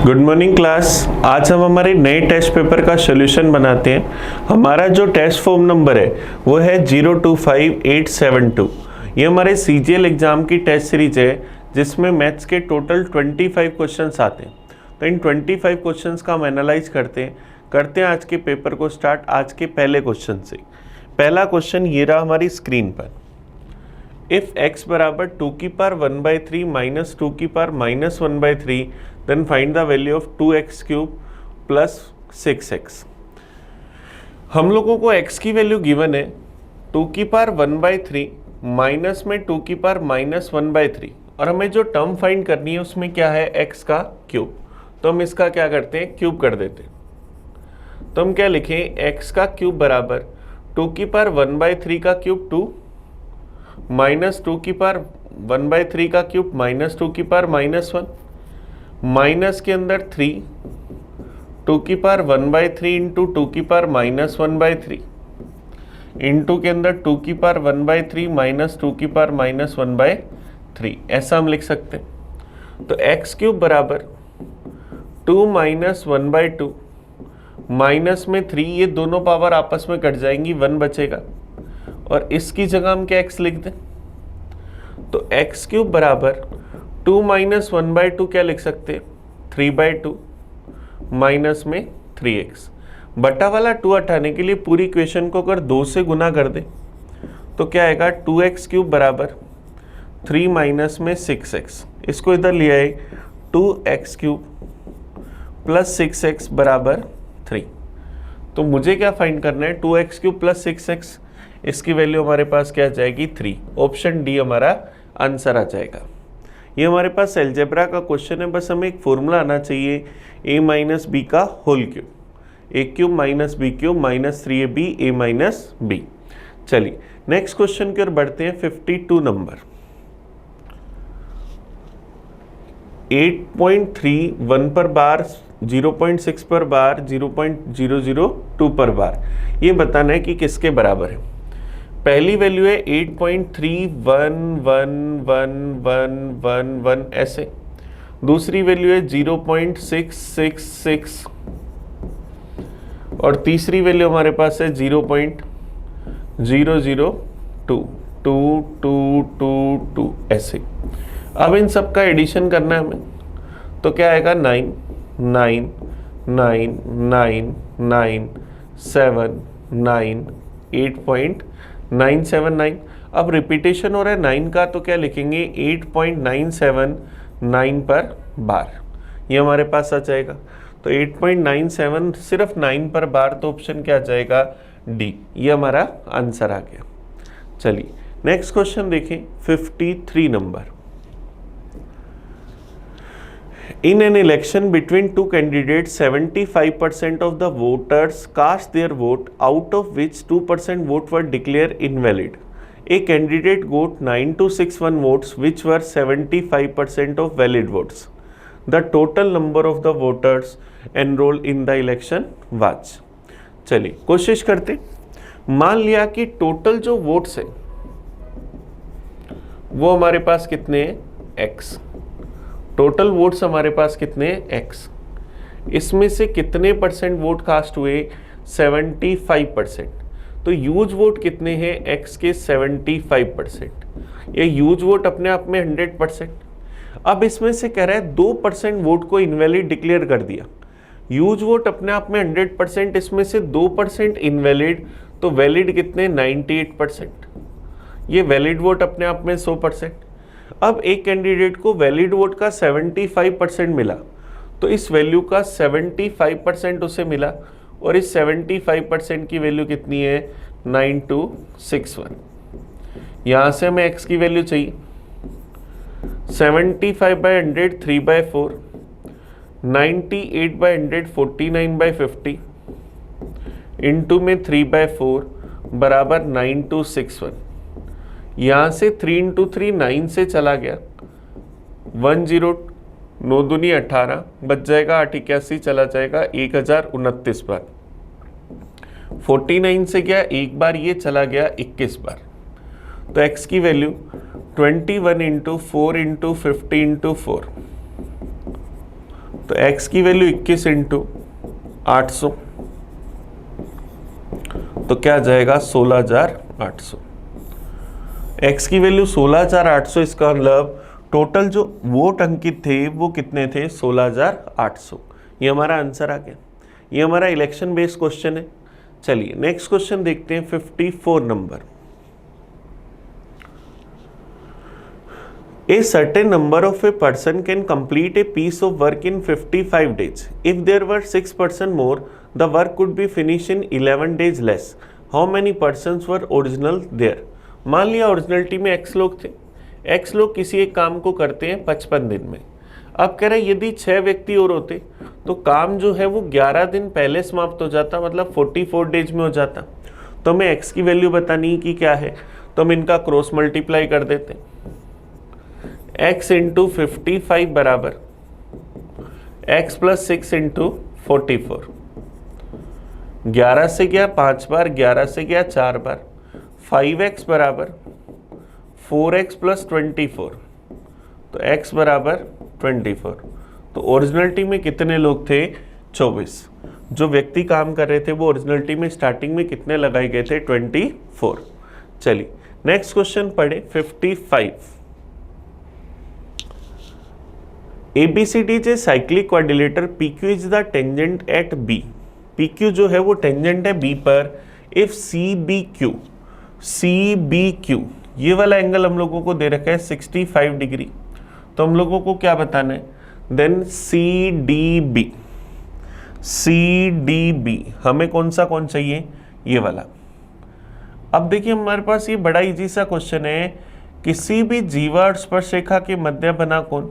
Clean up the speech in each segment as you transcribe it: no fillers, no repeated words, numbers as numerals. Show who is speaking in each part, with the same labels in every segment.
Speaker 1: Good morning class. आज हम हमारे नए टेस्ट पेपर का सोल्यूशन बनाते हैं। हमारा जो टेस्ट फॉर्म नंबर है वो है 025872। ये हमारे सीजीएल एग्ज़ाम की टेस्ट सीरीज है जिसमें मैथ्स के टोटल 25 क्वेश्चंस आते हैं। तो इन 25 क्वेश्चंस का हम एनालाइज करते हैं आज के पेपर को स्टार्ट आज के पहले क्वेश्चन से। पहला क्वेश्चन ये रहा हमारी स्क्रीन पर। इफ x बराबर 2 की पावर 1/3 माइनस 2 की power minus 1/3 then find the value of 2x cube plus 6x। हम लोगों को x की वैल्यू गिवन है 2 की पावर 1/3 माइनस में 2 की पावर माइनस 1/3 और हमें जो टर्म फाइंड करनी है उसमें क्या है x का क्यूब। तो हम इसका क्या करते हैं, क्यूब कर देते हैं। तो हम क्या लिखें, x का क्यूब बराबर 2 की पावर 1/3 का क्यूब 2 माइनस 2 की पावर 1/3 का क्यूब माइनस 2 की पावर माइनस 1 माइनस के अंदर 3 2 की पावर 1/3 इंटू 2 की पावर माइनस 1/3 इंटू के अंदर 2 की पावर 1/3 माइनस 2 की पावर माइनस 1/3। ऐसा हम लिख सकते हैं। तो x क्यूब बराबर 2 माइनस 1/2 माइनस में 3, ये दोनों पावर आपस में कट जाएंगी, 1 बचेगा और इसकी जगह हम क्या x लिख दें। तो x क्यूब बराबर 2 माइनस 1/2 क्या लिख सकते हैं, 3/2 माइनस में 3x। बटा वाला 2 हटाने के लिए पूरी इक्वेशन को अगर 2 से गुना कर दें तो क्या आएगा, 2x क्यूब बराबर 3 माइनस में 6x। इसको इधर ले आए 2x क्यूब प्लस 6x बराबर 3। तो मुझे क्या फाइंड करना है, 2x क्यूब प्लस 6x, इसकी वैल्यू हमारे पास क्या आ जाएगी, 3। ऑप्शन डी हमारा आंसर आ जाएगा। ये हमारे पास अलजेब्रा का क्वेश्चन है, बस हमें एक फॉर्मूला आना चाहिए, a माइनस बी का whole cube, a cube minus B cube minus 3ab a minus B. चलिए नेक्स्ट क्वेश्चन की ओर बढ़ते हैं। 52 नंबर 8.3 1 पर बार, 0.6 पर बार, 0.002 पर बार, ये बताना है कि किसके बराबर है। पहली वैल्यू है 8.3111111 ऐसे, दूसरी वैल्यू है 0.666 और तीसरी वैल्यू हमारे पास है 0.002 ऐसे। अब इन सब का एडिशन करना है हमें, तो क्या आएगा 9 9 9 9 9 7 9 8.979। अब रिपीटेशन हो रहा है 9 का, तो क्या लिखेंगे 8.979 पर बार, ये हमारे पास आ जाएगा। तो 8.97 सिर्फ 9 पर बार, तो ऑप्शन क्या आ जाएगा, डी, ये हमारा आंसर आ गया। चलिए नेक्स्ट क्वेश्चन देखें। 53 number. In an election between two candidates, 75% of the voters cast their vote, out of which 2% vote were declared invalid. A candidate got 9261 votes, which were 75% of valid votes. The total number of the voters enrolled in the election was. चलिए कोशिश करते। मान लिया कि total जो votes है वो हमारे पास कितने हैं, x। टोटल वोट्स हमारे पास कितने हैं, x। इसमें से कितने परसेंट वोट कास्ट हुए, 75%। तो यूज वोट कितने हैं, x के 75%। ये यूज वोट अपने आप में 100%। अब इसमें से कह रहा है 2% वोट को इनवैलिड डिक्लेयर कर दिया। यूज वोट अपने आप में 100%, इसमें से 2% इनवैलिड, तो वैलिड कितने, 98%। ये वैलिड वोट अपने आप में 100%। अब एक कैंडिडेट को वैलिड वोट का 75% मिला, तो इस वैल्यू का 75% उसे मिला और इस 75% की वैल्यू कितनी है, 9261। यहाँ से हमें x की वैल्यू चाहिए, 75/100 3/4, 98/100 49/50 इंटू में 3/4 बराबर 9261। यहाँ से 3 इंटू 3 9 से चला गया, 10 9 दूनी 18 बच जाएगा, 8 81 चला जाएगा 1029 बार। 49 से गया एक बार, ये चला गया 21 बार। तो x की वैल्यू 21 इंटू 4 इंटू 50 इंटू 4 तो x की वैल्यू 21 इंटू 800, तो क्या जाएगा 16,800। x की वैल्यू 16,800, इसका मतलब टोटल जो वोट अंकित थे वो कितने थे? 16,800। ये हमारा आंसर आ गया। ये हमारा इलेक्शन बेस्ड क्वेश्चन है। चलिए नेक्स्ट क्वेश्चन देखते हैं, 54 number. A certain number of a person can complete a piece of work in 55 days. If there were 6 person more, the work could be finished in 11 days less. How many persons were original there? मान लिया originality में x लोग थे। x लोग किसी एक काम को करते हैं 55 दिन में। अब कह रहे हैं यदि 6 व्यक्ति और होते तो काम जो है वो 11 दिन पहले समाप्त हो जाता, मतलब 44 डेज में हो जाता। तो हमें x की वैल्यू बतानी है कि क्या है, तो हम इनका क्रॉस मल्टीप्लाई कर देते हैं। x इंटू 55 बराबर x प्लस 6 इंटू 44। 11 से गया 5 बार, 11 से गया 4 बार, 5x बराबर 4x प्लस 24, तो x बराबर 24। तो ओरिजिनलिटी में कितने लोग थे? 24। जो व्यक्ति काम कर रहे थे वो ओरिजिनलिटी में स्टार्टिंग में कितने लगाए गए थे? 24। चलिए नेक्स्ट क्वेश्चन पढ़े, 55। ABCD is a cyclic quadrilateral, PQ is the tangent at B। PQ जो है वो टेंजेंट है B पर। If CBQ ये वाला एंगल हम लोगों को दे रखा है 65 डिग्री, तो हम लोगों को क्या बताना है? देन CDB हमें कौन चाहिए? ये वाला। अब देखिए हमारे पास ये बड़ा इजी सा क्वेश्चन है, किसी भी जीवा और स्पर्शरेखा के मध्य बना कोण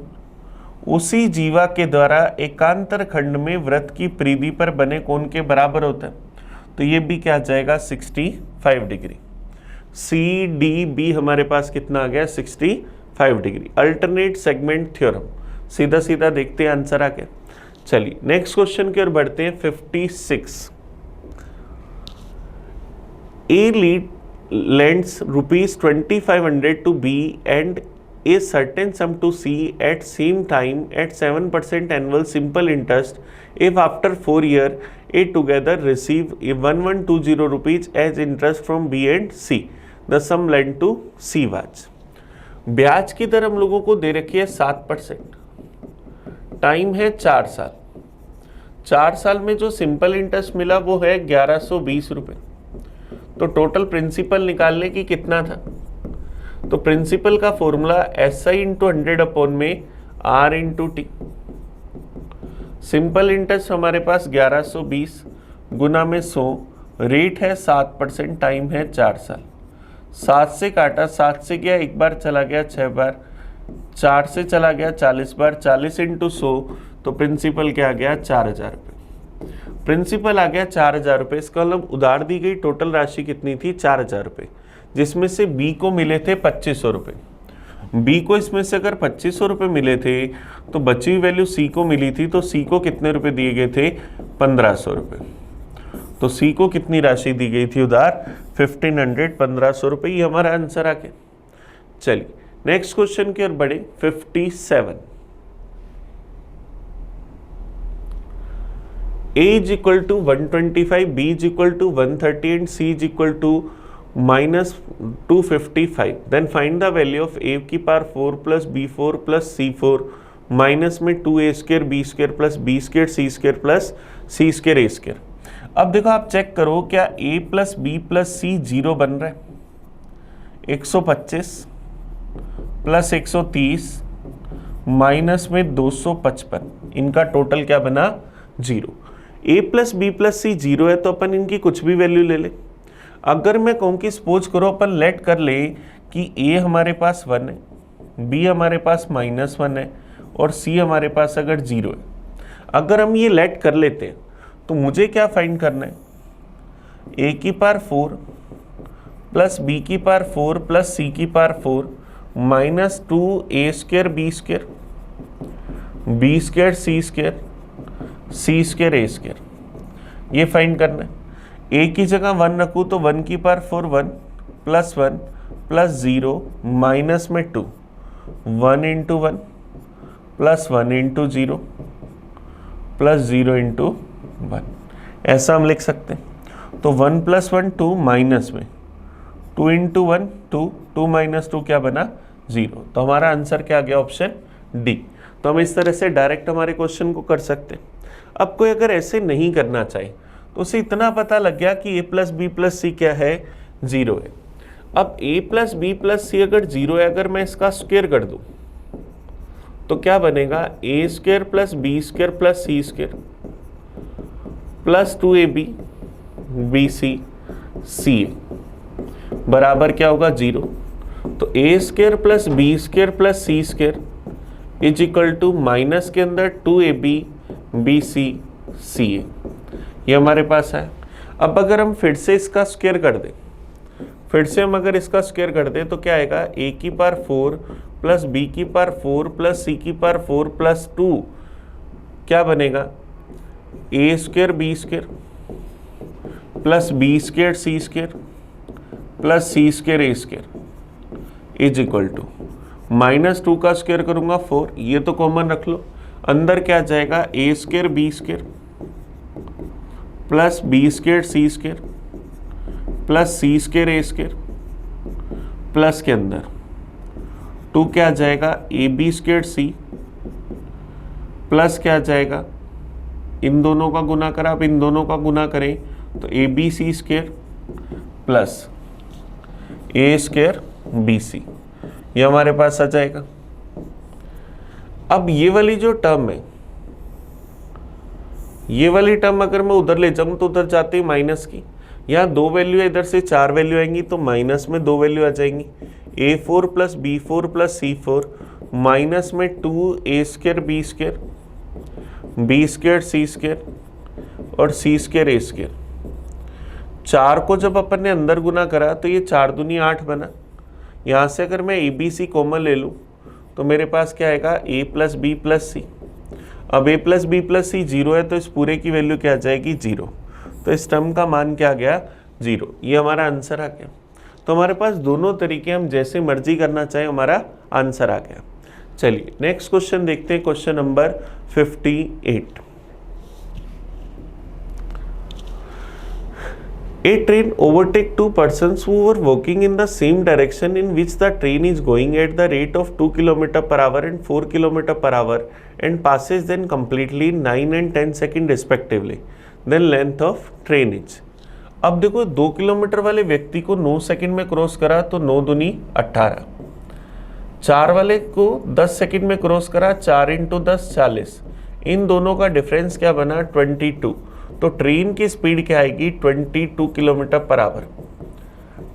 Speaker 1: उसी जीवा के द्वारा एकांतर खंड में वृत्त की परिधि पर बने कोण के बराबर होता है। तो ये भी क्या जाएगा? 65 डिग्री। CDB हमारे पास कितना आ गया? 65 डिग्री। अल्टरनेट सेगमेंट थ्योरम, सीधा सीधा देखते हैं आंसर आ गया। चलिए नेक्स्ट क्वेश्चन की ओर बढ़ते हैं, 56। A lends ₹2500 to B and a certain sum to C at same time at 7% annual simple interest. If after 4 years A together receive 1120 rupees as interest from B and C, the sum lent to C was। ब्याज की दर हम लोगों को दे रखी है 7%, time है 4 साल। 4 साल में जो सिंपल इंटरेस्ट मिला वो है 1120 रुपये। तो टोटल प्रिंसिपल निकालने की कितना था? तो प्रिंसिपल का फॉर्मूला SI इंटू 100 अपॉन में R into T. Simple interest हमारे पास 1120 गुना में 100, रेट है 7%, टाइम है 4 साल। 7 से काटा, 7 से गया एक बार, चला गया 6 बार, 4 से चला गया 40 बार, 40 इंटू 100, तो प्रिंसिपल क्या आ गया? 4000 रुपये। प्रिंसिपल आ गया 4000 रुपये। इसका मतलब उधार दी गई टोटल राशि कितनी थी? 4000 रुपये, जिसमें से B को मिले थे 2500 रुपये। B को इसमें से अगर 2500 रुपये मिले थे तो बची हुई वैल्यू C को मिली थी, तो C को कितने रुपए दिए गए थे? 1500 रुपये। तो C को कितनी राशि दी गई थी उधार? 1500 रुपये। ये हमारा आंसर आ गया। चलिए नेक्स्ट क्वेश्चन की ओर बढ़े, 57। A is equal to 125, B is equal to 130 and C is equal to -255, then find the value of A की power 4 plus B4 plus C4 minus में 2A square B square plus B square C square plus C square A square. अब देखो आप check करो, क्या A plus B plus C 0 बन रहा है? 125 प्लस 130 माइनस में 255, इनका टोटल क्या बना? 0। A plus B plus C 0 है तो अपन इनकी कुछ भी वैल्यू ले ले। अगर मैं कहूँ कि सपोज करो अपन लेट कर ले कि A हमारे पास 1 है, B हमारे पास -1 है और C हमारे पास अगर 0 है, अगर हम ये लेट कर लेते हैं तो मुझे क्या फाइंड करना है? A की पावर 4 प्लस B की पावर 4 प्लस C की power 4 minus 2A square B square B square C square C square A square, ये फाइंड करना है। A की जगह 1 रखूँ तो 1 की पावर 4 1 प्लस 0 माइनस में 2, 1 into 1 plus 1 into 0 plus 0 into 1, ऐसा हम लिख सकते हैं। तो 1 + 1 2 माइनस में 2 इंटू 1 2, 2 - 2 क्या बना 0। तो हमारा आंसर क्या आ गया ऑप्शन डी। तो हम इस तरह से डायरेक्ट हमारे क्वेश्चन को कर सकते हैं। अब कोई अगर ऐसे नहीं करना चाहे तो उसे इतना पता लग गया कि a + b + c क्या है 0 है। अब a + b + c अगर 0 है, अगर मैं इसका स्क्वायर कर दूं तो क्या बनेगा a² + b² + c² plus 2ab bc ca बराबर क्या होगा 0। तो a² + b² + c² is equal to minus के अंदर 2ab bc ca, ये हमारे पास है। अब अगर हम फिर से इसका स्क्वायर कर दें, फिर से हम अगर इसका स्क्वायर कर दें तो क्या आएगा a⁴ + b⁴ + c⁴ प्लस 2 क्या बनेगा a² b² plus b² c² plus c² a² is equal to -2 का स्क्वायर करूंगा 4, ये तो कॉमन रख लो। अंदर क्या जाएगा a² b² plus b² c² plus c² a² plus के अंदर 2 क्या जाएगा ab² c प्लस क्या जाएगा, इन दोनों का गुना करा, अब इन दोनों का गुना करें तो abc² प्लस a² bc, ये हमारे पास आ जाएगा। अब ये वाली जो टर्म है, ये वाली टर्म अगर मैं उधर ले जाऊं तो उधर जाते ही माइनस की, यहाँ 2 वैल्यू है, इधर से 4 वैल्यू आएंगी तो माइनस में 2 वैल्यू आ जाएंगी। a4 + b4 + c4 माइनस में 2a² b² b² c² और c² a²। 4 को जब अपन ने अंदर गुना करा तो ये 4 दूनी 8 बना। यहाँ से अगर मैं abc कॉमन ले लूँ तो मेरे पास क्या आएगा a + b + c। अब a + b + c 0 है तो इस पूरे की वैल्यू क्या आ जाएगी 0। तो इस टर्म का मान क्या आ गया 0, ये हमारा आंसर आ गया। तो हमारे पास दोनों तरीके, हम जैसे मर्जी करना चाहे हमारा आंसर आ गया। चलिए नेक्स्ट क्वेश्चन देखते हैं, question number 58। A train overtake 2 persons who were walking in the same direction in which the train is going at the rate of 2 km/h and 4 km/h and passes them completely in 9 and 10 seconds respectively. Then length of train is। अब देखो 2 kilometre वाले व्यक्ति को 9 second में cross करा तो 9 दूनी 18, 4 वाले को 10 सेकंड में क्रॉस करा 4 × 10 40, इन दोनों का डिफरेंस क्या बना 22। तो ट्रेन की स्पीड क्या आएगी 22 km/h।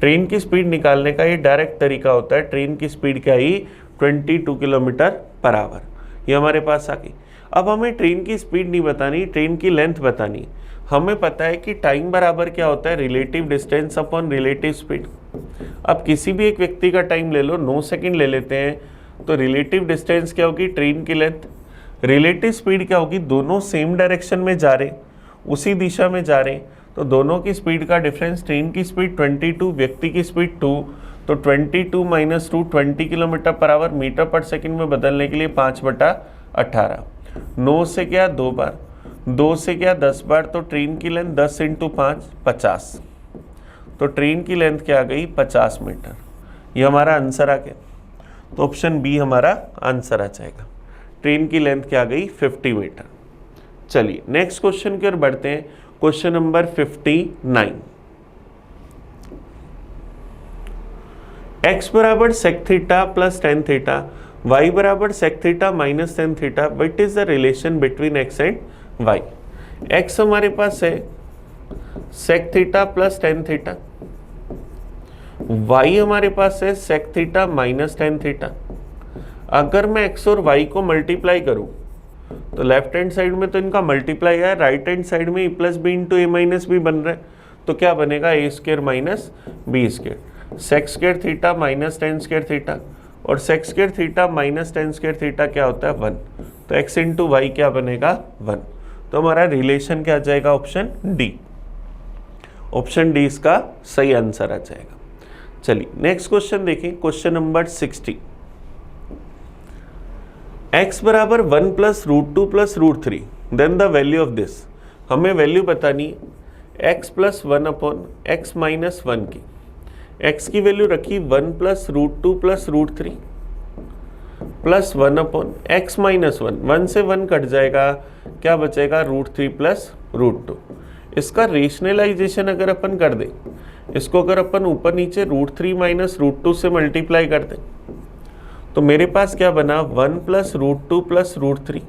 Speaker 1: ट्रेन की स्पीड निकालने का ये डायरेक्ट तरीका होता है। ट्रेन की स्पीड क्या आई 22 km/h, ये हमारे पास आ गई। अब हमें ट्रेन की स्पीड नहीं बतानी, ट्रेन की लेंथ बतानी। हमें पता है कि टाइम बराबर क्या होता है relative distance upon relative speed. अब किसी भी एक व्यक्ति का टाइम ले लो, 9 सेकंड ले लेते हैं, तो रिलेटिव डिस्टेंस क्या होगी ट्रेन की लेंथ, रिलेटिव स्पीड क्या होगी, दोनों सेम डायरेक्शन में जा रहे, उसी दिशा में जा रहे, तो दोनों की स्पीड का डिफरेंस, ट्रेन की स्पीड 22, व्यक्ति की स्पीड 2, तो 22 - 2 20 km/h मीटर/s में बदलने के लिए 5/18। 9 से क्या 2 बार, 2 से क्या 10 बार, तो ट्रेन की लेंथ 10 × 5 50, तो ट्रेन की लेंथ क्या आ गई 50 मीटर, ये हमारा आंसर आ गया। तो ऑप्शन बी हमारा आंसर आ जाएगा। ट्रेन की लेंथ क्या आ गई 50 मीटर। चलिए नेक्स्ट क्वेश्चन की ओर बढ़ते हैं, क्वेश्चन नंबर 59। x बराबर sec theta plus tan theta, y बराबर sec theta minus tan theta, what is the relation between x and y। x हमारे पास है sec theta plus tan theta, y हमारे पास है sec theta minus tan theta. अगर मैं x और y को मल्टीप्लाई करूं तो लेफ्ट हैंड साइड में तो इनका मल्टीप्लाई है, राइट हैंड साइड में e + b × a - b बन रहा है, तो क्या बनेगा a² minus b², sec² theta minus tan² theta, और sec² theta minus tan² theta क्या होता है 1, तो x × y क्या बनेगा 1। तो हमारा रिलेशन क्या आ जाएगा ऑप्शन डी। ऑप्शन डी इसका सही आंसर आ जाएगा। चलिए नेक्स्ट क्वेश्चन देखें, क्वेश्चन नंबर 60। x बराबर 1 + √2 + √3, then the value of this, हमें वैल्यू बतानी है x plus 1 upon x minus 1 की। x की वैल्यू रखी 1 plus root 2 plus root 3 plus 1 upon x minus 1, 1 से 1 कट जाएगा, क्या बचेगा रूट 3 प्लस रूट 2। इसका रेशनलाइजेशन अगर अपन कर दें, इसको अगर अपन ऊपर नीचे रूट 3 माइनस रूट 2 से मल्टीप्लाई कर दें तो मेरे पास क्या बना 1 plus root 2 plus root 3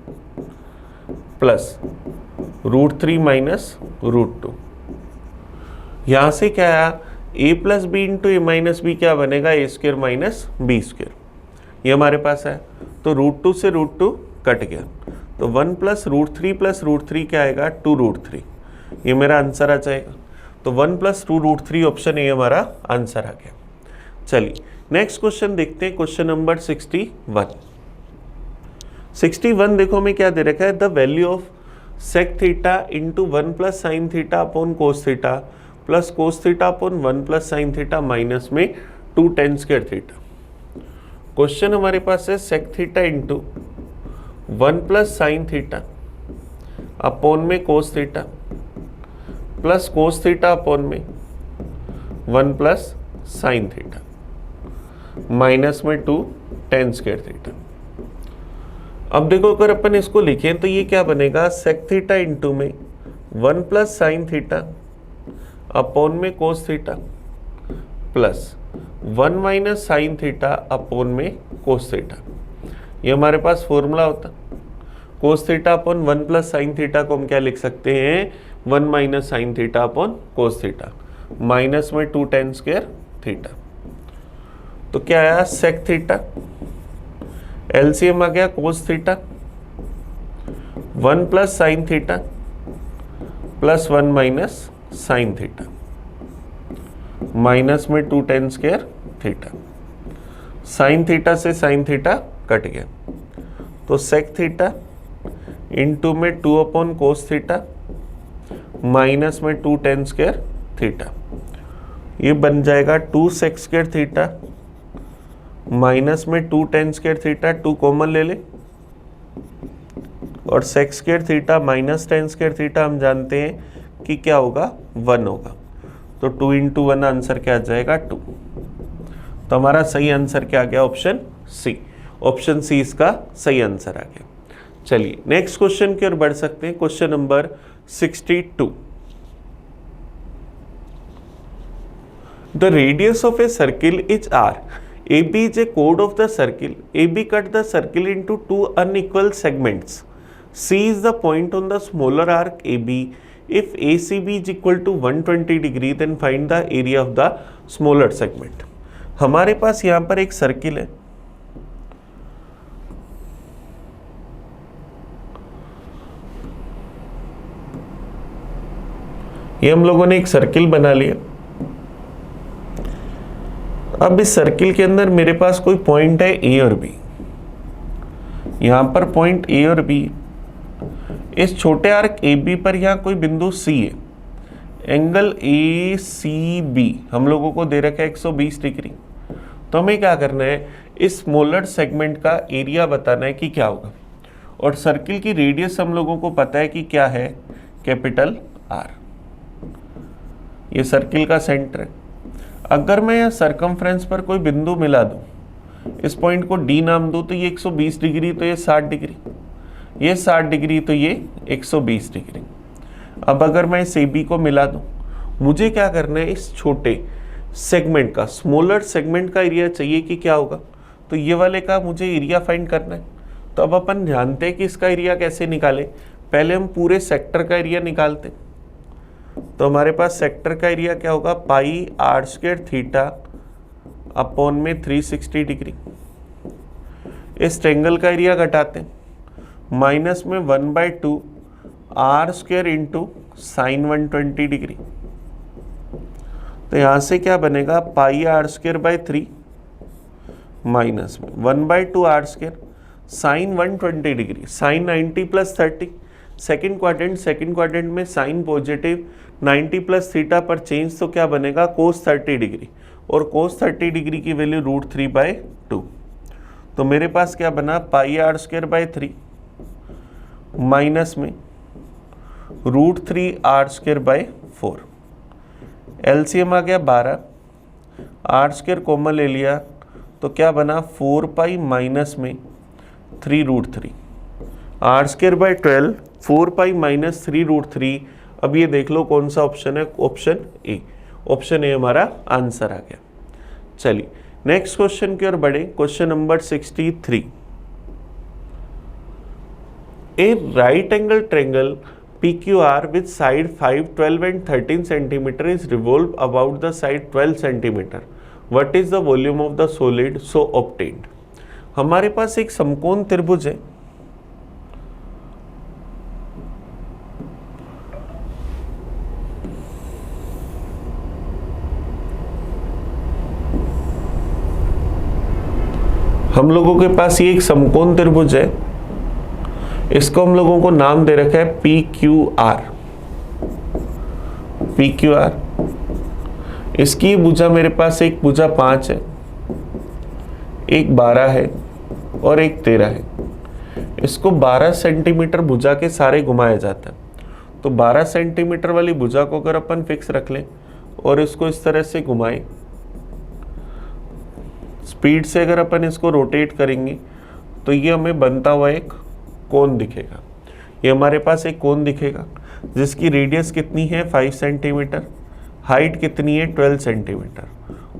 Speaker 1: plus root 3 minus root 2। यहाँ से क्या आया a plus B into A minus B क्या बनेगा A square minus B square, ये हमारे पास है। तो रूट 2 से रूट 2 कट गया, तो 1 प्लस रूट 3 क्या आएगा 2 रूट 3, ये मेरा आंसर आ जाएगा। तो 1 प्लस 2 रूट 3 ऑप्शन ए हमारा आंसर आ गया। चलिए नेक्स्ट क्वेश्चन देखते हैं, क्वेश्चन नंबर 61। 61 देखो मैं क्या दे रखा है, the value of sec theta into 1 plus sine theta upon cos theta plus cos theta upon 1 plus sine theta minus में 2 टेन स्क्वायर थीटा। क्वेश्चन हमारे पास है sec theta into 1 plus sine theta upon में cos theta plus cos theta upon में 1 plus sine theta minus में 2 tan square theta. अब देखो अगर अपन इसको लिखें तो ये क्या बनेगा सेक थीटा इंटू में 1 प्लस साइन थीटा अपॉन में cos theta plus 1 minus sign theta upon में कोस थीटा। ये हमारे पास फॉर्मूला होता, कोस theta upon 1 plus sine theta को हम क्या लिख सकते हैं 1 minus sign theta upon cos theta minus में 2 टेन स्क्वायर थीटा। तो क्या आया सेक थीटा, एलसीएम आ गया cos theta 1 plus sine theta plus 1 minus sign theta minus में 2 tan square theta. Sine theta से साइन थीटा कट गया, तो सेक theta into में 2 अपॉन कोस थीटा माइनस में 2 टेन स्क्वायर थीटा, ये बन जाएगा 2 सेक स्क्वायर थीटा माइनस में 2 टेन स्क्वायर थीटा, 2 कॉमन ले ले और sec square theta minus tan square theta हम जानते हैं कि क्या होगा 1 होगा, तो 2 इंटू 1 आंसर क्या आ जाएगा 2। तो हमारा सही आंसर क्या आ गया ऑप्शन सी, ऑप्शन सी इसका सही आंसर आ गया। चलिए नेक्स्ट क्वेश्चन की ओर बढ़ सकते हैं, question number 62। The radius of a circle is r. AB is a chord of the circle. AB cut the circle into 2 unequal segments. C is the point on the smaller arc AB. If ACB is equal to 120 degree, then find the area of the smaller segment. हमारे पास यहाँ पर एक circle है, ये हम लोगों ने एक सर्किल बना लिया। अब इस सर्किल के अंदर मेरे पास कोई पॉइंट है ए और बी, यहाँ पर पॉइंट ए और बी, इस छोटे आर्क ए बी पर यहाँ कोई बिंदु सी है, एंगल ए सी बी हम लोगों को दे रखा है 120 डिग्री। तो हमें क्या करना है, इस स्मॉलर सेगमेंट का एरिया बताना है कि क्या होगा, और सर्किल की रेडियस हम लोगों को पता है कि क्या है कैपिटल आर। ये सर्किल का सेंटर है। अगर मैं यहाँ सरकमफ्रेंस पर कोई बिंदु मिला दूँ, इस पॉइंट को डी नाम दूँ, तो ये 120 डिग्री, तो ये 60 डिग्री, ये 60 डिग्री, तो ये 120 डिग्री। अब अगर मैं इस ए बी को मिला दूँ, मुझे क्या करना है, इस छोटे सेगमेंट का, स्मॉलर सेगमेंट का एरिया चाहिए कि क्या होगा, तो ये वाले का मुझे एरिया फाइंड करना है। तो अब अपन जानते हैं कि इसका एरिया कैसे निकालें, पहले हम पूरे सेक्टर का एरिया निकालते हैं। तो हमारे पास सेक्टर का एरिया क्या होगा, पाई आर स्क्वायर थीटा अपॉन में 360 डिग्री। इस ट्रेंगल का एरिया घटाते हैं, माइनस में 1/2 R square into sine 120 degree. तो यहाँ से क्या बनेगा, pi R square by 3 minus में 1/2 R square sine 120 degree, sine 90 plus 30, second quadrant में साइन पॉजिटिव 90 प्लस थीटा पर चेंज, तो क्या बनेगा कोस 30 डिग्री, और कोस 30 डिग्री की वैल्यू √3/2। तो मेरे पास क्या बना, पाई आर स्क्वायर बाई 3 माइनस में √3r²/4। एलसीएम आ गया 12, r² कॉमन ले लिया तो क्या बना 4π माइनस में 3√3, r²/12 4π माइनस 3√3। अब ये देख लो कौन सा ऑप्शन है, ऑप्शन ए। ऑप्शन ए हमारा आंसर आ गया। चलिए नेक्स्ट क्वेश्चन की ओर बढ़े। Question number 63। A right angle triangle PQR with side 5, 12 and 13 centimeter is revolved about the side 12 centimeter. What is the volume of the solid so obtained? हमारे पास एक समकोण त्रिभुज है, हम लोगों के पास ये एक समकोण त्रिभुज है, इसको हम लोगों को नाम दे रखा है PQR। इसकी भुजा मेरे पास एक भुजा 5 है, एक 12 है और एक 13 है। इसको 12 सेंटीमीटर भुजा के सारे घुमाया जाता है। तो 12 सेंटीमीटर वाली भुजा को अगर अपन फिक्स रख लें और इसको इस तरह से घुमाएं, स्पीड से अगर अपन इसको रोटेट करेंगे तो ये हमें बनता हुआ एक कोण दिखेगा। ये हमारे पास एक कोण दिखेगा जिसकी रेडियस कितनी है 5 सेंटीमीटर, हाइट कितनी है 12 सेंटीमीटर,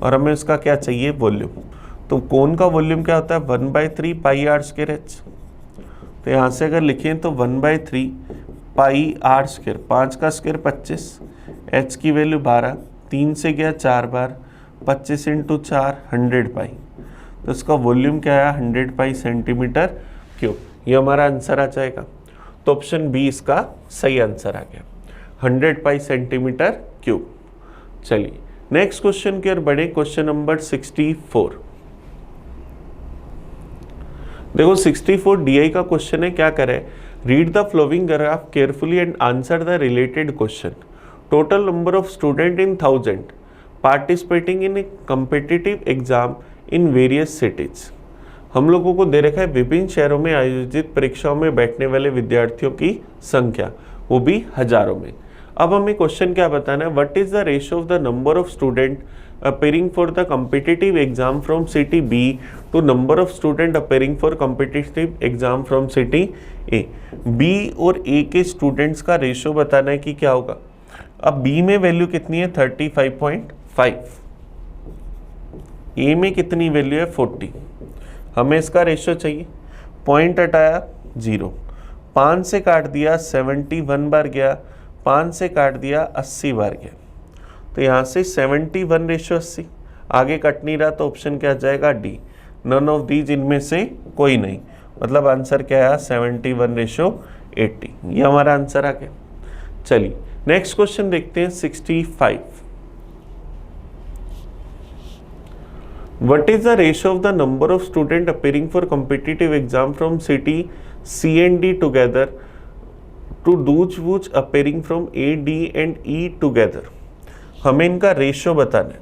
Speaker 1: और हमें उसका क्या चाहिए, वॉल्यूम। तो कोण का वॉल्यूम क्या होता है 1/3 πr²h। तो यहाँ से अगर लिखें तो 1/3 πr², 5 का स्क्वायर 25, h की वैल्यू 12, 3 से गया 4 बार, 25 × 4 100 पाई। तो इसका वॉल्यूम क्या आया 100 पाई सेंटीमीटर क्यूब। ये हमारा आंसर आ जाएगा। तो ऑप्शन बी इसका सही आंसर आ गया, 100 पाई सेंटीमीटर क्यूब। चलिए नेक्स्ट क्वेश्चन की ओर बढ़े। Question number 64। देखो 64 DI का क्वेश्चन है। क्या करे, read the flowing graph carefully and answer the related question. Total number of student in 1000 participating in A competitive exam in various cities. हम लोगों को दे रखा है विभिन्न शहरों में आयोजित परीक्षाओं में बैठने वाले विद्यार्थियों की संख्या, वो भी हजारों में। अब हमें क्वेश्चन क्या बताना है, what is the ratio of the number of student appearing for the competitive exam from city B to number of student appearing for competitive exam from city A। B और A के students का ratio बताना है कि क्या होगा। अब B में वैल्यू कितनी है 35.5, A में कितनी वैल्यू है 40। हमें इसका रेशियो चाहिए। पॉइंट हटाया 0, 5 से काट दिया 71 बार गया, 5 से काट दिया 80 बार गया। तो यहाँ से 71:80, आगे कट नहीं रहा तो ऑप्शन क्या जाएगा डी, नन ऑफ दीज, इनमें से कोई नहीं। मतलब आंसर क्या आया 71:80। ये हमारा आंसर आ गया। चलिए नेक्स्ट क्वेश्चन देखते हैं 65। What is the ratio of the number of student appearing for competitive exam from city C and D together to those appearing from A, D and E together. हमें इनका ratio बताना है।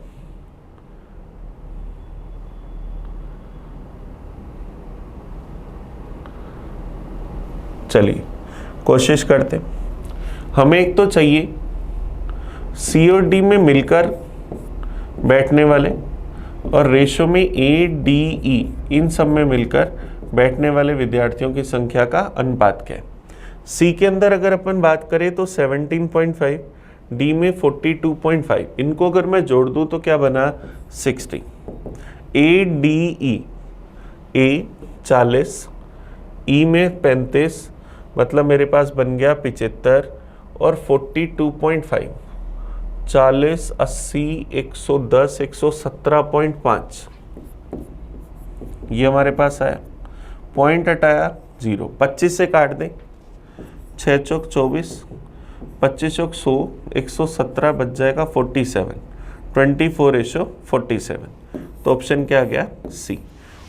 Speaker 1: चलिए कोशिश करते हैं। हमें एक तो चाहिए C और D में मिलकर बैठने वाले, और रेशियो में A, D, E इन सब में मिलकर बैठने वाले विद्यार्थियों की संख्या का अनुपात क्या है। C के अंदर अगर अपन बात करें तो 17.5, D में 42.5, इनको अगर मैं जोड़ दूं तो क्या बना 60। A, D, E, A 40, E में 35, मतलब मेरे पास बन गया 75, और 42.5 40, 80, 110, 117.5 ये हमारे पास आया। पॉइंट हटाया 0, 25 से काट दें, 6 चौक 24, 25 चौक 100, 117 बच जाएगा 47, 24:47। तो ऑप्शन क्या आ गया सी।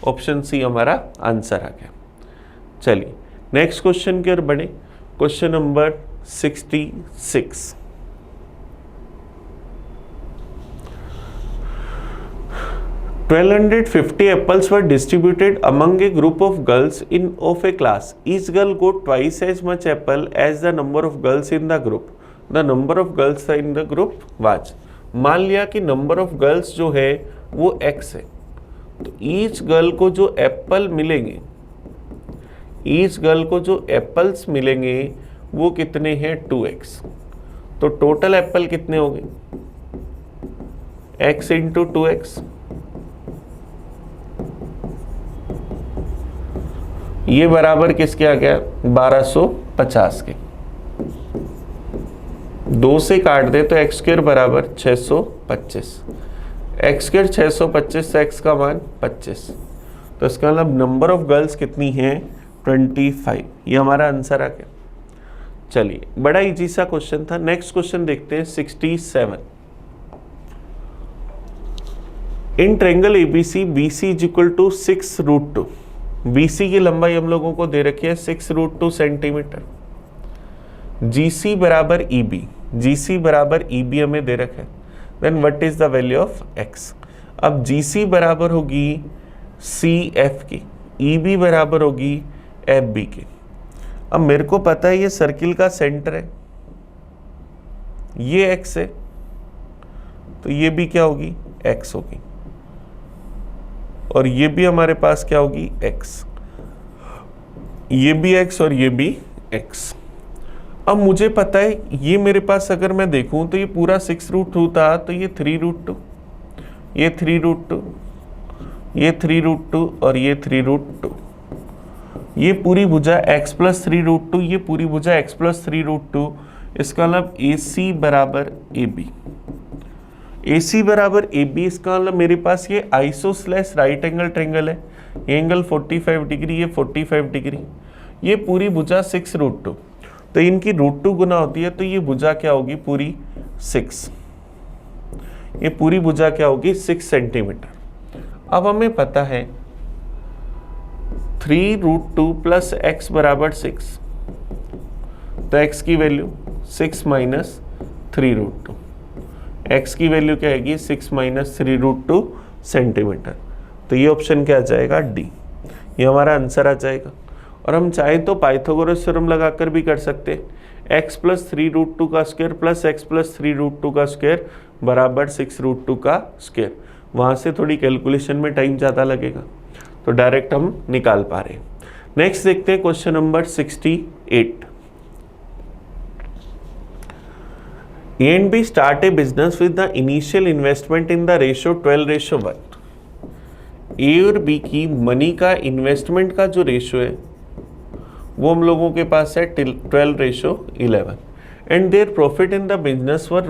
Speaker 1: ऑप्शन सी हमारा आंसर आ गया। चलिए नेक्स्ट क्वेश्चन की ओर बढ़े। Question number 66। 1250 apples were distributed among a group of girls of a class. Each girl got twice as much apple as the number of girls in the group. The number of girls in the group was. मान लिया कि number of girls जो है वो x है, तो each girl को जो एप्पल मिलेंगे, ईच गर्ल को जो एप्पल्स मिलेंगे वो कितने हैं 2x. तो टोटल एप्पल कितने हो गए x इंटू 2x. ये बराबर किसके आ गया 1250 के. 2 से काट दे तो एक्स स्क्वायर बराबर 625. एक्स स्क्वायर 625 से एक्स का मान 25. तो इसका मतलब नंबर ऑफ गर्ल्स कितनी है 25. ये हमारा आंसर आ गया. चलिए बड़ा इजी सा क्वेश्चन था. नेक्स्ट क्वेश्चन देखते हैं 67. In triangle ABC BC is equal to 6√2. BC की लंबाई हम लोगों को दे रखी है 6√2 सेंटीमीटर. जीसी बराबर ईबी, जीसी बराबर ईबी हमें दे रखा है. Then what is the value of X. अब जीसी बराबर होगी सी एफ की, ईबी बराबर होगी एफ बी की. अब मेरे को पता है ये सर्किल का सेंटर है, ये एक्स है, तो ये भी क्या होगी एक्स होगी, और ये भी हमारे पास क्या होगी x. ये भी x और ये भी x. अब मुझे पता है ये मेरे पास अगर मैं देखूं तो ये पूरा 6√2 था, तो ये 3√2, ये 3√2, ये 3√2 और ये 3√2. ये पूरी भुजा x प्लस 3√2, ये पूरी भुजा x प्लस 3√2. इसका मतलब AC बराबर AB. AC बराबर AB, इसका मतलब मेरे पास ये आइसोस्लेस राइट एंगल ट्रायंगल है. ये एंगल 45 डिग्री, ये 45 डिग्री. ये पूरी भुजा 6√2, तो इनकी √2 गुना होती है, तो ये भुजा क्या होगी पूरी 6. ये पूरी भुजा क्या होगी 6 सेंटीमीटर. अब हमें पता है 3√2 प्लस x बराबर 6, तो x की वैल्यू 6 माइनस 3√2. x की वैल्यू क्या आएगी 6 माइनस 3√2 सेंटीमीटर. तो ये ऑप्शन क्या आ जाएगा डी. ये हमारा आंसर आ जाएगा. और हम चाहे तो पाइथागोरस थ्योरम लगाकर भी कर सकते हैं. x प्लस 3√2 का स्क्वायर प्लस x प्लस 3√2 का स्क्वायर बराबर 6√2 का स्क्वायर. वहाँ से थोड़ी कैलकुलेशन में टाइम ज़्यादा लगेगा, तो डायरेक्ट हम निकाल पा रहे हैं. नेक्स्ट देखते हैं question number 68. A and B start a business with the initial investment in the ratio 12:1. A और B की मनी का इन्वेस्टमेंट का जो रेशियो है वो हम लोगों के पास है 12:11. And their profit in the business were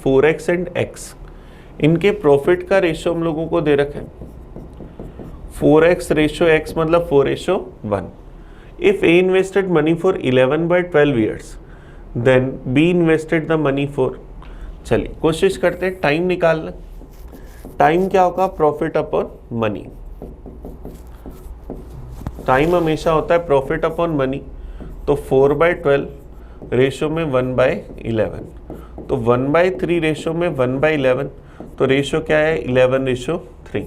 Speaker 1: ₹4x and x. इनके प्रॉफिट का रेशियो हम लोगों को दे रखा है 4x रेशियो x मतलब 4:1. If A invested money for 11/12 years, then B invested the money for. चलिए कोशिश करते हैं टाइम निकालना. टाइम क्या होगा प्रॉफिट अपॉन मनी. टाइम हमेशा होता है प्रॉफिट अपॉन मनी. तो 4/12 रेशो में 1/11, तो 1/3 रेशो में 1/11, तो रेशो क्या है 11:3.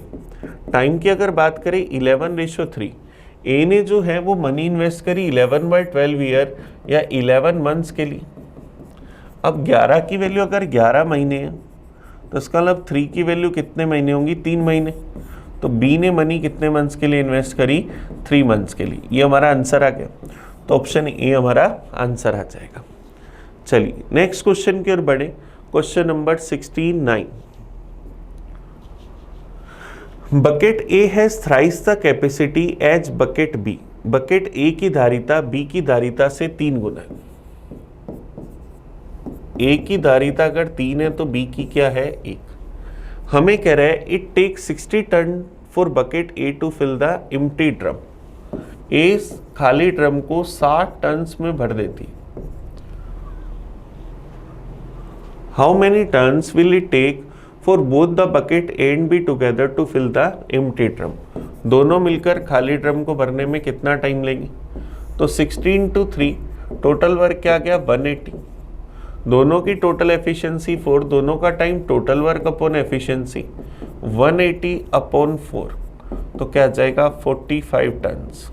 Speaker 1: टाइम की अगर बात करें 11:3. ए ने जो है वो मनी इन्वेस्ट करी 11/12 ईयर या 11 मंथ्स के लिए. अब 11 की वैल्यू अगर 11 महीने है, तो इसका मतलब 3 की वैल्यू कितने महीने होंगी 3 महीने. तो बी ने मनी कितने मंथ्स के लिए इन्वेस्ट करी 3 मंथ्स के लिए. ये हमारा आंसर आ गया. तो ऑप्शन ए हमारा आंसर आ जाएगा. चलिए नेक्स्ट क्वेश्चन की ओर बढ़े. Question number 69. Bucket A has thrice the capacity as bucket B. Bucket A की धारिता बी की धारिता से 3 गुना है. ए की धारिता अगर 3 है तो बी की क्या है 1. हमें कह रहा है it take 60 ton for bucket A to fill the empty drum. A खाली ड्रम को 60 टन्स में भर देती. How many tons will it take for both the bucket A and B together to fill the empty drum. दोनों मिलकर खाली drum को भरने में कितना टाइम लेंगे. तो 16 to 3 टोटल वर्क क्या गया 180. दोनों की टोटल एफिशिएंसी 4, दोनों का time total work upon efficiency 180/4, तो क्या आ जाएगा 45 टन्स।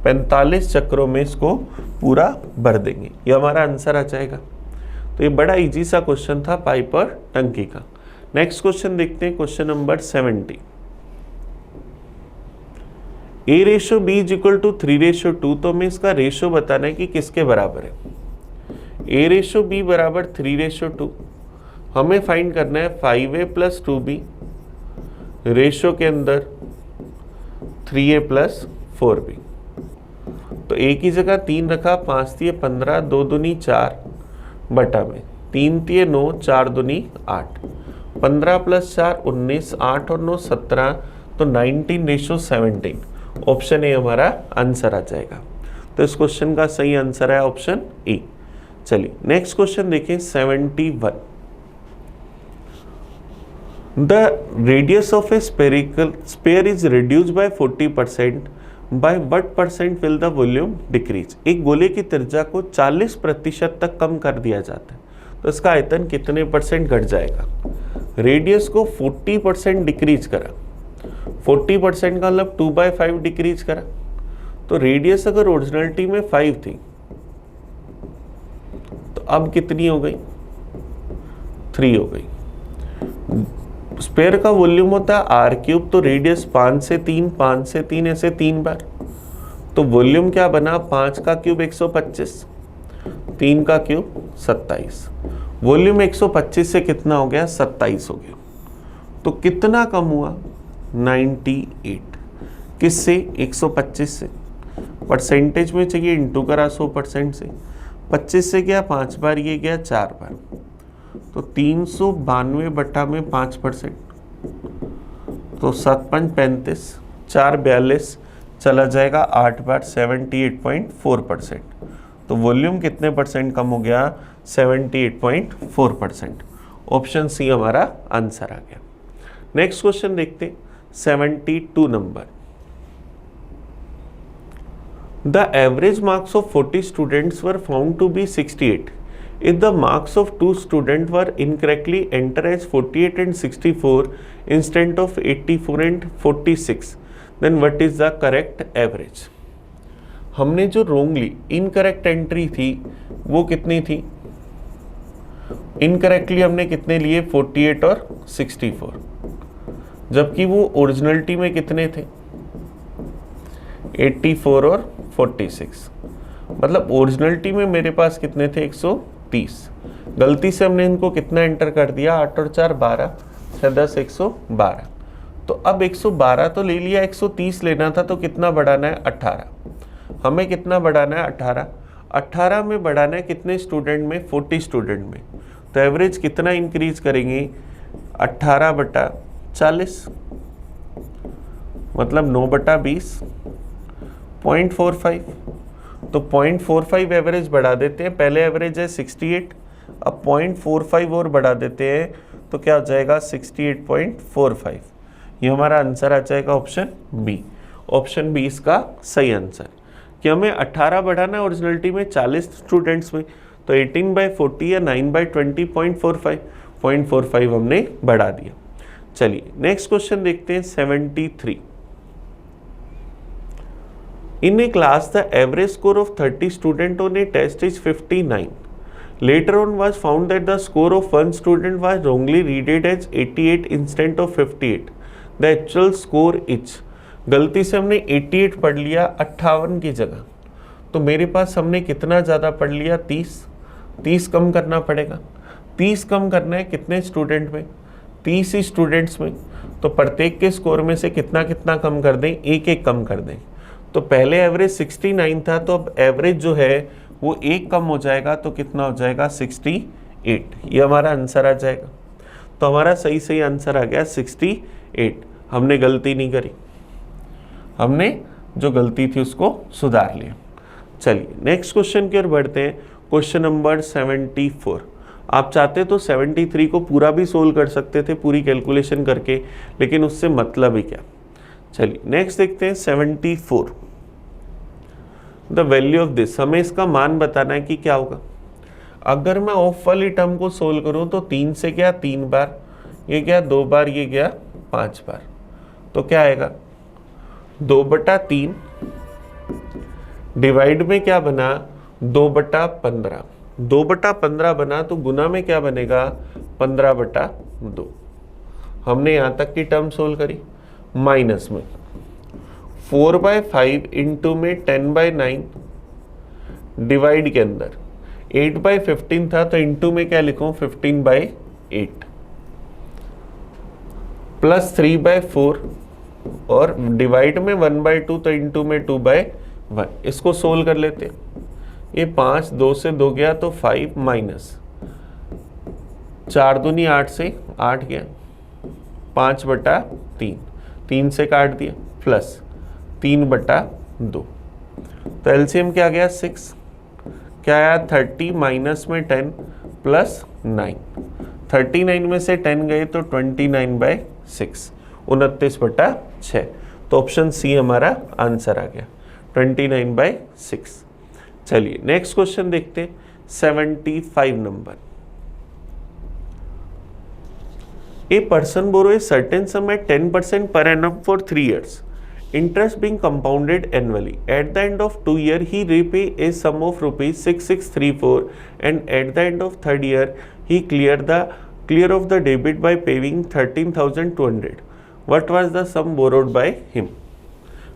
Speaker 1: 45 चक्रों में इसको पूरा भर देंगे, ये हमारा आंसर आ जाएगा। तो ये बड़ा इजी सा क्वेश्चन था पाइप और टंकी का। नेक्स्ट क्वेश्चन देखते हैं, क्वेश्चन नंबर 70। A/B = 3/2, तो हमें इसका रेशो बताना है कि किसके बराबर है। A/B बराबर 3/2, हमें फाइंड करना है 5A + 2B रेशो के अंदर 3A + 4B। तो A की जगह 3 रखा, 5 × 15, 2 दूनी 4 बटा में 3 × 9, 4 दूनी 8, 15 + 4 19, 8 और 9 17, तो 19/17। ऑप्शन ए हमारा आंसर आ जाएगा। तो इस क्वेश्चन का सही आंसर है ऑप्शन ए। चलिए नेक्स्ट क्वेश्चन देखें, 71। The radius of A spare is reduce by 40%, by what percent will the volume decrease. एक गोले की त्रिज्या को 40% तक कम कर दिया जाता है, तो इसका आयतन कितने परसेंट घट जाएगा। रेडियस को 40% डिक्रीज करा, 40% का मतलब 2/5 डिक्रीज करा, तो रेडियस अगर ओरिजिनलिटी में 5 थी तो अब कितनी हो गई, 3 हो गई। स्पेयर का वॉल्यूम होता है r³, तो रेडियस 5 से 3, 5 से 3 ऐसे 3 बार, तो वॉल्यूम क्या बना, 5 का क्यूब 125, 3 का क्यूब 27। वॉल्यूम 125 से कितना हो गया, 27 हो गया। तो कितना कम हुआ, 98। किससे, 125 से। परसेंटेज में चाहिए, इंटू करा 100% से, 25 से गया 5 बार, ये गया 4 बार, तो 392/5%, तो 7 × 5 = 35, 4 × 42 चला जाएगा 8 बार, 78.4%। तो वॉल्यूम कितने परसेंट कम हो गया, 78.4%। ऑप्शन सी हमारा आंसर आ गया। नेक्स्ट क्वेश्चन देखते, 72 number. The average marks of 40 students were found to be 68. If the marks of 2 students were incorrectly entered as 48 and 64 instead of 84 and 46, then what is the correct average? हमने जो wrongly incorrect entry थी वो कितनी थी, incorrectly हमने कितने लिए, 48 और 64, जबकि वो ओरिजिनलिटी में कितने थे, 84 और 46। मतलब ओरिजिनलिटी में मेरे पास कितने थे, 130। गलती से हमने इनको कितना एंटर कर दिया, 8 और 4 12, 10 112। तो अब 112 तो ले लिया, 130 लेना था, तो कितना बढ़ाना है, 18। हमें कितना बढ़ाना है, 18। 18 में बढ़ाना है कितने स्टूडेंट में, 40 स्टूडेंट में। तो एवरेज कितना इंक्रीज करेंगे, 18/40, मतलब 9/20, 0.45। तो 0.45 एवरेज बढ़ा देते हैं, पहले एवरेज है 68, अब 0.45 और बढ़ा देते हैं, तो क्या हो जाएगा, 68.45। ये हमारा आंसर आ जाएगा ऑप्शन बी। ऑप्शन बी इसका सही आंसर, कि हमें 18 बढ़ाना है ओरिजिनलिटी में 40 स्टूडेंट्स में, तो 18/40 या 9/20, 0.45 हमने बढ़ा दिया। चलिए नेक्स्ट क्वेश्चन देखते हैं, 73। In a class, the average score of 30 students on a test is 59. Later on was found that the score of one student was wrongly read as 88 instead of 58. The actual score is, गलती से हमने 88 पढ़ लिया 58 की जगह, तो मेरे पास हमने कितना ज़्यादा पढ़ लिया, 30 कम करना पड़ेगा। 30 कम करना है कितने स्टूडेंट में, 30 ही स्टूडेंट्स में, तो प्रत्येक के स्कोर में से कितना कितना कम कर दें, एक कम कर दें। तो पहले एवरेज 69 था, तो अब एवरेज जो है वो 1 कम हो जाएगा, तो कितना हो जाएगा, 68। ये हमारा आंसर आ जाएगा। तो हमारा सही आंसर आ गया 68। हमने गलती नहीं करी, हमने जो गलती थी उसको सुधार लिया। चलिए नेक्स्ट क्वेश्चन की ओर बढ़ते हैं, क्वेश्चन नंबर 74। आप चाहते तो 73 को पूरा भी सोल्व कर सकते थे पूरी कैलकुलेशन करके, लेकिन उससे मतलब ही क्या। चलिए नेक्स्ट देखते हैं 74। द वैल्यू ऑफ दिस, हमें इसका मान बताना है कि क्या होगा। अगर मैं ऑफ वाली टर्म को सोल्व करूं तो 3 से क्या, 3 बार, ये गया 2 बार, ये गया 5 बार, तो क्या आएगा 2/3 डिवाइड में क्या बना 2/15, 2/15 बना तो गुना में क्या बनेगा 15/2। हमने यहाँ तक की टर्म सोल्व करी। माइनस में 4/5 इंटू में 10/9 डिवाइड के अंदर 8/15 था तो इंटू में क्या लिखूं 15/8 प्लस 3/4 और डिवाइड में 1/2 तो इंटू में 2/1। इसको सोल्व कर लेते हैं। ये 5 2 से 2 गया तो 5 माइनस 4 दूनी 8 से 8 गया 5/3, 3 से काट दिया प्लस 3/2 तो एलसीएम क्या गया 6, क्या आया 30 माइनस में 10 प्लस 9, 39 में से 10 गए तो 29/6, 29/6। तो ऑप्शन सी हमारा आंसर आ गया 29/6। चलिए नेक्स्ट क्वेश्चन देखते हैं 75 number. A person borrow a certain sum at 10% per annum for 3 years. Interest being compounded annually. At the end of 2 years, he repay a sum of rupees 6634, and at the end of 3rd year, he clear of the debit by paying 13,200. What was the sum borrowed by him?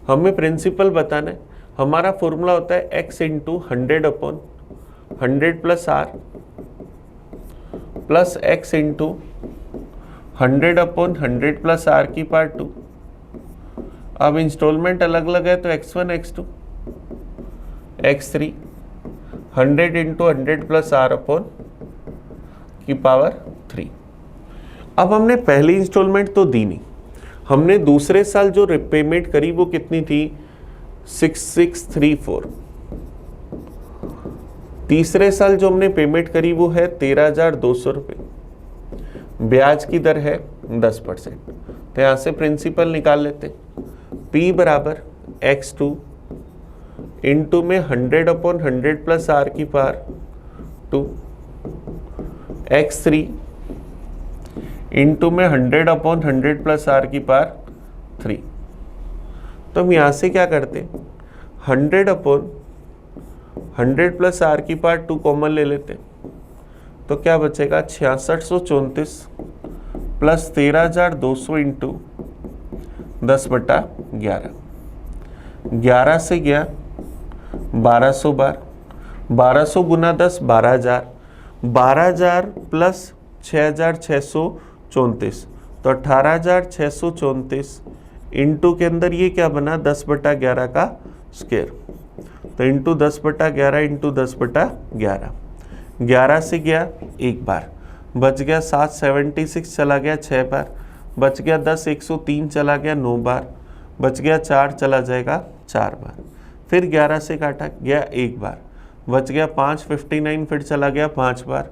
Speaker 1: हमें principal बताना है। हमारा formula होता है x into 100/100 plus r plus x into 100/100 plus r की power 2। अब instalment अलग अलग है तो x1 x2 x3 100 into 100 plus r upon की पावर 3। अब हमने पहली इंस्टॉलमेंट तो दी नहीं, हमने दूसरे साल जो रिपेमेंट करी वो कितनी थी 6634। तीसरे साल जो हमने पेमेंट करी वो है 13,200 रुपये। ब्याज की दर है 10%। तो यहाँ से प्रिंसिपल निकाल लेते। P बराबर x2 इंटू में 100/100 प्लस r की पावर 2 x3 इंटू में 100/100 प्लस r की पावर 3। तो हम यहाँ से क्या करते 100/100 प्लस r की पावर 2 कॉमन ले लेते, तो क्या बचेगा 6634 प्लस 13,200 इंटू 10/11। 11 से गया 1200 बार, 1200 गुना 10 12,000, 12,000 प्लस 6,634 तो 18,634 इंटू के अंदर ये क्या बना 10/11 का स्क्वायर, तो इंटू 10/11 इंटू 10/11। 11 से गया एक बार, बच गया 776 चला गया 6 बार, बच गया 10 103 चला गया 9 बार, बच गया 4 चला जाएगा 4 बार। फिर 11 से काटा गया एक बार, बच गया 5 59 फिर चला गया 5 बार,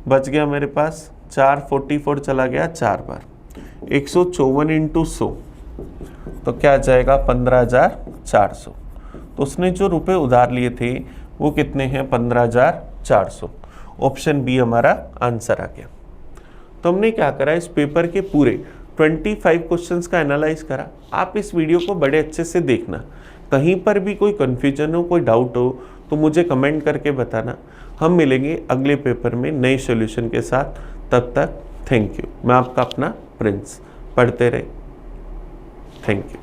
Speaker 1: बच गया मेरे पास 4 44 चला गया 4 बार। 154 इंटू 100 तो क्या जाएगा 15,400। तो उसने जो रुपए उधार लिए थे वो कितने हैं 15,400। ऑप्शन बी हमारा आंसर आ गया। तो हमने क्या करा इस पेपर के पूरे 25 क्वेश्चंस का एनालाइज करा। आप इस वीडियो को बड़े अच्छे से देखना, कहीं पर भी कोई कन्फ्यूजन हो कोई डाउट हो तो मुझे कमेंट करके बताना। हम मिलेंगे अगले पेपर में नए सॉल्यूशन के साथ। तब तक थैंक यू। मैं आपका अपना प्रिंस, पढ़ते रहे। Thank you.